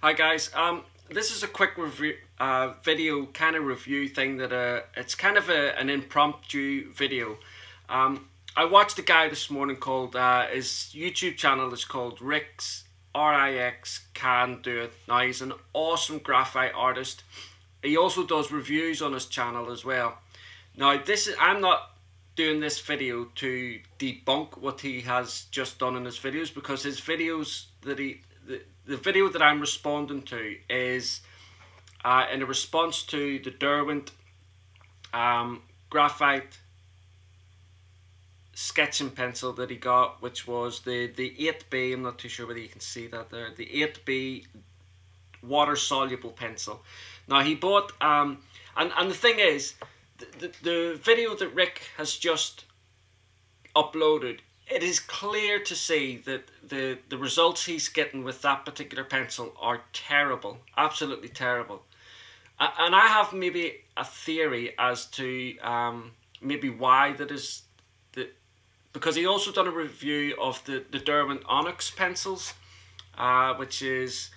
Hi guys, this is a quick review, video kind of review thing that it's kind of an impromptu video. I watched a guy this morning called, his YouTube channel is called Rix, R-I-X, Can Do It. Now he's an awesome graphite artist. He also does reviews on his channel as well. Now I'm not doing this video to debunk what he has just done in his videos, because his videos that the video that I'm responding to is in a response to the Derwent Graphite sketching pencil that he got, which was the 8B. I'm not too sure whether you can see that there. The 8B Water Soluble Pencil. Now he bought and the thing is, the video that Rick has just uploaded, it is clear to see that the results he's getting with that particular pencil are terrible, absolutely terrible. And I have maybe a theory as to maybe why that is. Because he also done a review of the Derwent Onyx pencils, which is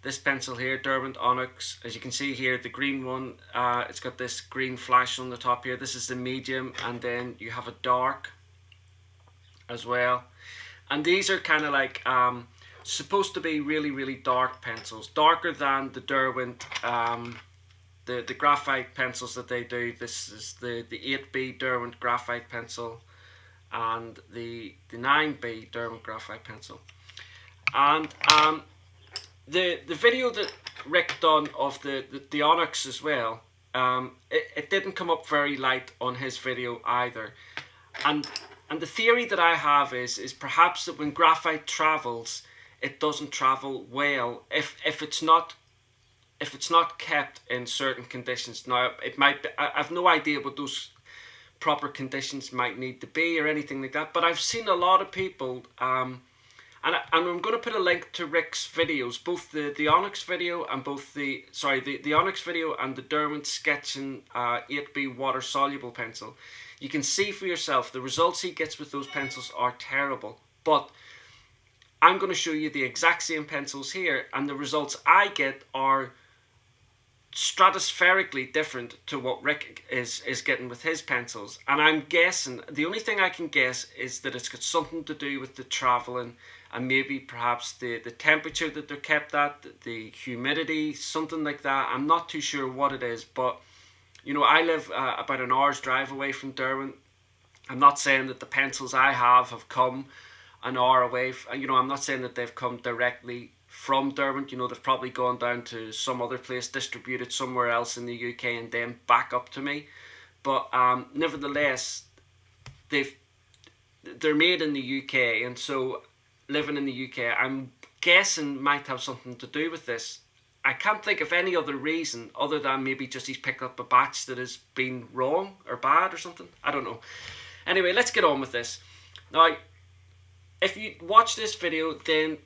this pencil here, Derwent Onyx. As you can see here, the green one, it's got this green flash on the top here. This is the medium, and then you have a dark as well. And these are kind of like supposed to be really dark pencils, darker than the Derwent the graphite pencils that they do. This is the 8B Derwent graphite pencil and the 9B Derwent graphite pencil. And the video that Rick done of the Onyx as well, it didn't come up very light on his video either. And the theory that I have is perhaps that when graphite travels, it doesn't travel well if it's not kept in certain conditions. Now it might be, I've no idea what those proper conditions might need to be or anything like that, but I've seen a lot of people and I'm going to put a link to Rick's videos, both the Onyx video and the Onyx video and the Derwent Sketching 8B Water Soluble Pencil. You can see for yourself the results he gets with those pencils are terrible, but I'm going to show you the exact same pencils here, and the results I get are stratospherically different to what Rick is getting with his pencils. And I'm guessing, the only thing I can guess is that it's got something to do with the traveling, and maybe perhaps the temperature that they're kept at, the humidity, something like that. I'm not too sure what it is, but you know, I live about an hour's drive away from Derwent. I'm not saying that the pencils I have come an hour away. You know, I'm not saying that they've come directly from Derwent. You know, they've probably gone down to some other place, distributed somewhere else in the UK, and then back up to me. But nevertheless, they're made in the UK, and so living in the UK, I'm guessing might have something to do with this. I can't think of any other reason other than maybe just he's picked up a batch that has been wrong or bad or something. I don't know. Anyway, let's get on with this. Now, if you watch this video, then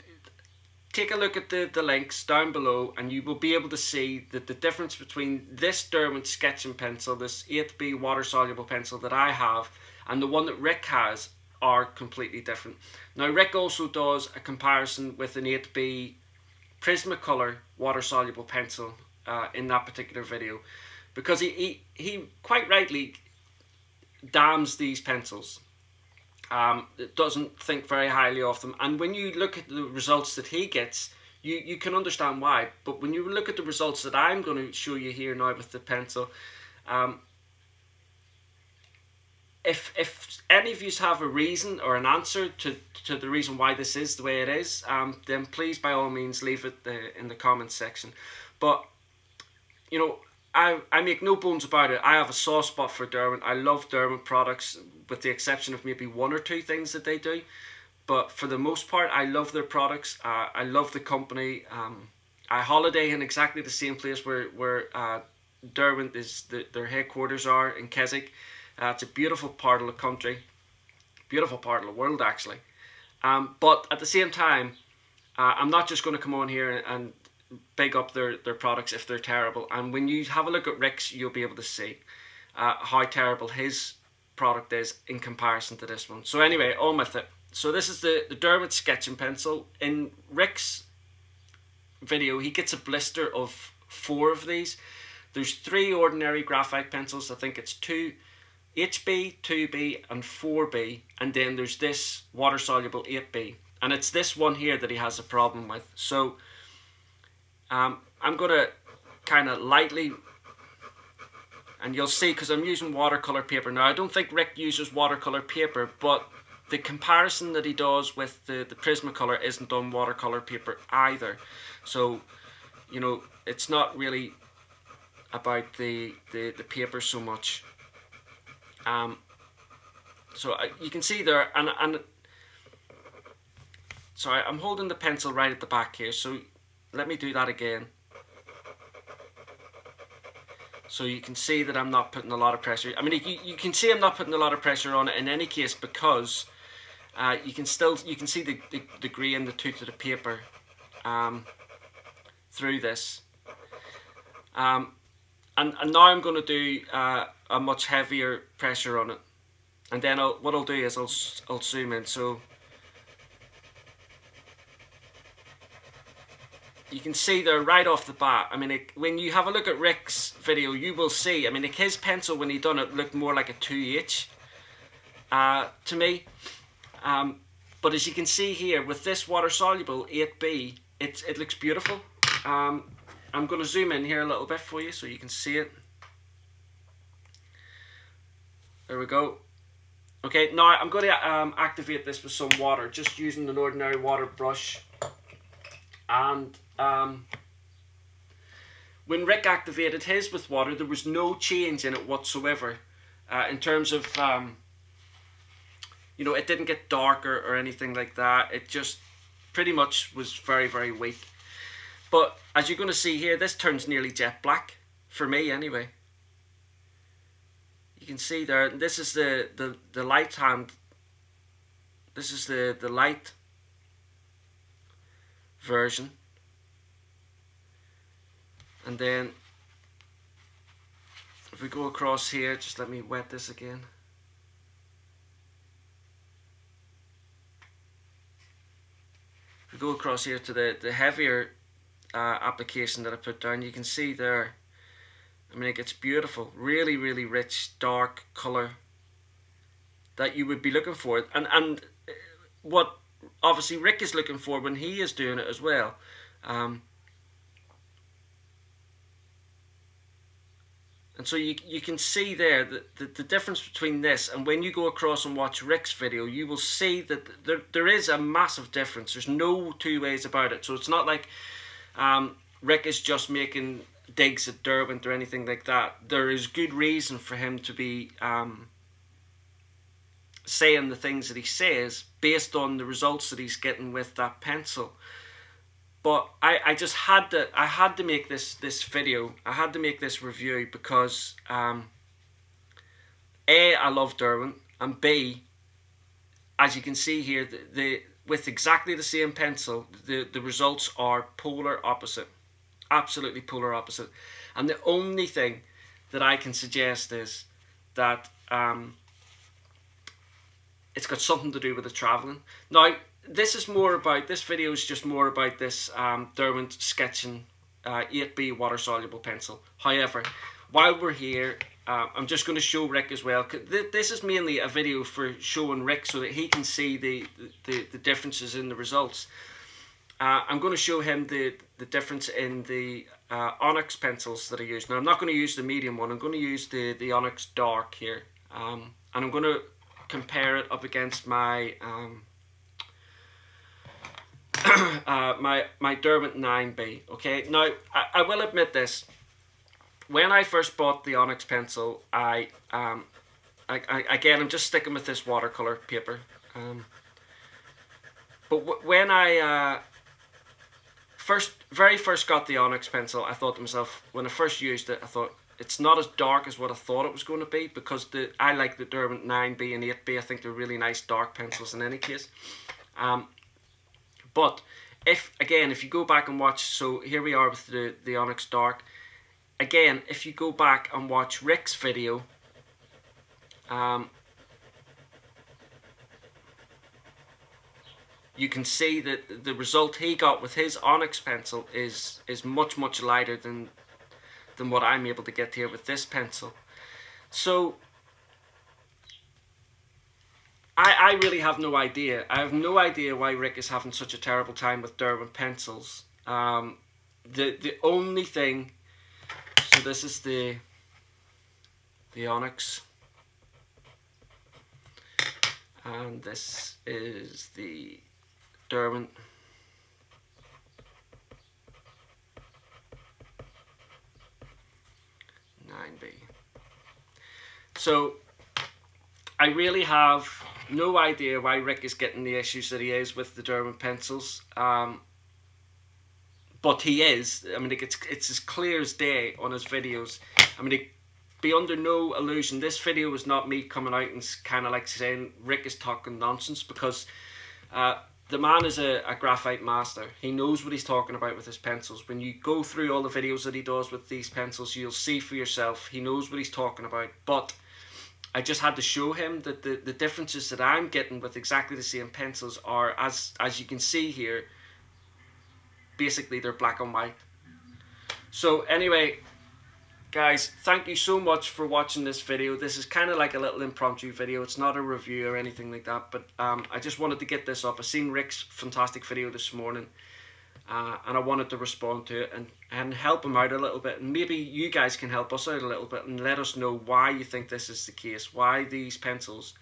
take a look at the links down below, and you will be able to see that the difference between this Derwent sketching pencil, this 8B water soluble pencil that I have, and the one that Rick has are completely different. Now, Rick also does a comparison with an 8B Prismacolor water soluble pencil in that particular video, because he quite rightly damns these pencils. Doesn't think very highly of them, and when you look at the results that he gets, you can understand why. But when you look at the results that I'm going to show you here now with the pencil, if any of you have a reason or an answer to the reason why this is the way it is, then please by all means leave it in the comments section. But you know, I make no bones about it. I have a soft spot for Derwent. I love Derwent products, with the exception of maybe one or two things that they do. But for the most part, I love their products. I love the company. I holiday in exactly the same place where Derwent is, their headquarters are, in Keswick. It's a beautiful part of the country, beautiful part of the world actually. But at the same time, I'm not just going to come on here and big up their products if they're terrible. And when you have a look at Rick's, you'll be able to see how terrible his product is in comparison to this one. So anyway, on with it. So this is the Derwent sketching pencil. In Rick's video, he gets a blister of 4 of these. There's 3 ordinary graphite pencils. I think it's 2 HB, 2B and 4B, and then there's this water soluble 8B, and it's this one here that he has a problem with. So I'm going to kind of lightly, and you'll see because I'm using watercolor paper. Now I don't think Rick uses watercolor paper, but the comparison that he does with the Prismacolor isn't on watercolor paper either. So, you know, it's not really about the paper so much. So you can see there, and sorry, I'm holding the pencil right at the back here, so let me do that again. So you can see that I'm not putting a lot of pressure. I mean, you can see I'm not putting a lot of pressure on it in any case, because you can see the grain, the tooth of the paper through this. And now I'm going to do a much heavier pressure on it, and then what I'll do is I'll zoom in, so you can see there right off the bat. I mean, when you have a look at Rick's video, you will see, I mean, his pencil when he done it looked more like a 2H to me. But as you can see here with this water soluble 8B, it looks beautiful. I'm going to zoom in here a little bit for you so you can see it. There we go. Okay, now I'm going to activate this with some water, just using an ordinary water brush. And when Rick activated his with water, there was no change in it whatsoever in terms of, you know, it didn't get darker or anything like that. It just pretty much was very, very weak. But as you're going to see here, this turns nearly jet black, for me anyway. You can see there, this is the light hand, this is the light version. And then if we go across here, just let me wet this again. If we go across here to the heavier application that I put down, you can see there, I mean, it gets beautiful, really, really rich, dark colour that you would be looking for. And what obviously Rick is looking for when he is doing it as well. And so you can see there that the difference between this, and when you go across and watch Rick's video, you will see that there is a massive difference. There's no two ways about it. So it's not like Rick is just making digs at Derwent or anything like that. There is good reason for him to be saying the things that he says based on the results that he's getting with that pencil. But I just had to make this video. I had to make this review because A, I love Derwent, and B, as you can see here, with exactly the same pencil, the results are polar opposite. Absolutely polar opposite. And the only thing that I can suggest is that it's got something to do with the travelling. Now, this video is just more about this Derwent Sketching 8B Water Soluble Pencil. However, while we're here, I'm just going to show Rick as well. This is mainly a video for showing Rick so that he can see the differences in the results. I'm going to show him the difference in the Onyx pencils that I use. Now, I'm not going to use the medium one. I'm going to use the Onyx Dark here. And I'm going to compare it up against my my Derwent 9B. Okay, now I will admit this. When I first bought the Onyx pencil, again, I'm just sticking with this watercolor paper. But when I very first got the Onyx pencil, I thought to myself, when I first used it, I thought, it's not as dark as what I thought it was going to be, because I like the Derwent 9B and 8B. I think they're really nice dark pencils in any case. But if you go back and watch, so here we are with the Onyx Dark. Again, if you go back and watch Rick's video, you can see that the result he got with his Onyx pencil is much lighter than what I'm able to get here with this pencil. So I really have no idea. I have no idea why Rick is having such a terrible time with Derwent pencils. The only thing, so this is the Onyx, and this is the Derwent. So I really have no idea why Rick is getting the issues that he is with the Derwent pencils, but he is. I mean, it's as clear as day on his videos. I mean, be under no illusion, this video was not me coming out and kind of like saying Rick is talking nonsense, because the man is a graphite master. He knows what he's talking about with his pencils. When you go through all the videos that he does with these pencils, you'll see for yourself he knows what he's talking about. But I just had to show him that the differences that I'm getting with exactly the same pencils are, as you can see here, basically they're black and white. So anyway, guys, thank you so much for watching this video. This is kind of like a little impromptu video. It's not a review or anything like that, but I just wanted to get this up. I seen Rick's fantastic video this morning, and I wanted to respond to it and help him out a little bit. And maybe you guys can help us out a little bit and let us know why you think this is the case. Why these pencils?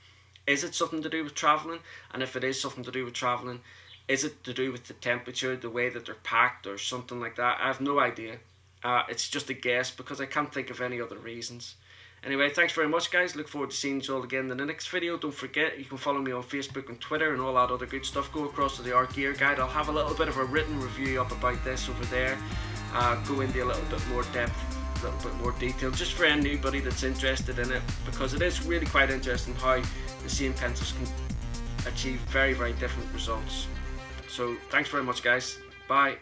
Is it something to do with traveling? And if it is something to do with traveling, is it to do with the temperature, the way that they're packed, or something like that? I have no idea. It's just a guess, because I can't think of any other reasons. Anyway, thanks very much, guys. Look forward to seeing you all again in the next video. Don't forget, you can follow me on Facebook and Twitter and all that other good stuff. Go across to the Art Gear Guide. I'll have a little bit of a written review up about this over there. Go into a little bit more depth, a little bit more detail, just for anybody that's interested in it, because it is really quite interesting how the same pencils can achieve very different results. So thanks very much, guys. Bye.